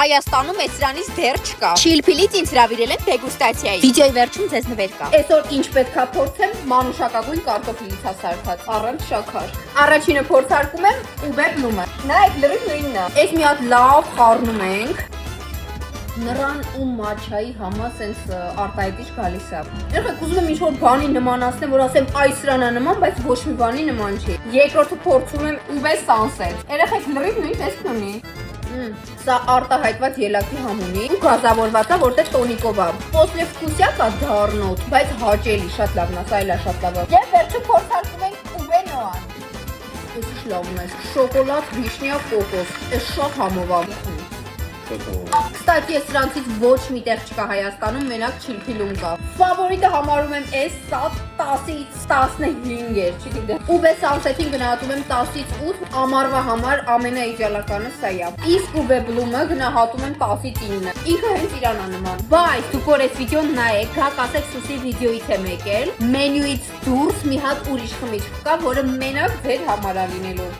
Հայաստանում է սրանից դեռ չկա։ Չիլփիլից ինձ հրավիրել են դեգուստացիայի։ Վիդեոյի վերջում ձեզ նվեր կա։ Այսօր ինչ պետքա փորձեմ, մանուշակագույն կարտոֆիլից հասարակած, առանց շաքար։ Առաջինը փորձարկում եմ ուբե բլումը։ Նայեք, լրիվ նույնն է։ Այս մի հատ լավ խառնում ենք։ Նրան ու մաչայի համա սենց արտահայտիչ գալիս է։ Երբ ուզում եմ ինչ-որ բանի նմանացնեմ, որ ասեմ այ սրանա նման, բայց ոչ մի բանի նման չի։ Երկրորդը փորձում եմ ուբե սանսետ։ Երեխեք լրիվ նույն տեսքն ունի։ Սա արտահայտված ելակի համ ունի ու գազավորված է, որտեղ տոնիկով է։ Պոսլեվկուսյա կա դառնոտ, բայց հաճելի, շատ լավն է, սա էլ է շատ լավ։ Եվ վերջը փորձարկում ենք ուբե նոան։ Էս ինչ լավն է, շոկոլադ, վիշնյա, կոկոս։ Էս շատ համով է։ Կստати, ես սրանցից ոչ մի տեղ չկա Հայաստանում, մենակ Չիլփիլում կա։ Ֆավորիտը համարում եմ էս, սա 10-ից 15 էր, չգիտեմ։ Ուբե սանսեթին գնահատում եմ 10-ից 8, ամառվա համար ամենաիդեալականը սա է։ Իսկ ուբե բլումը գնահատում եմ 10-ից 9։ Ինքը հենց իրան է նման։ Բայց դուք որ այս վիդեոն նայեք, գաք ասեք Սուսի վիդեոից եմ եկել, մենյուից դուրս մի հատ ուրիշ խմիչք կա, որը մենակ ձեր համար է լինելու։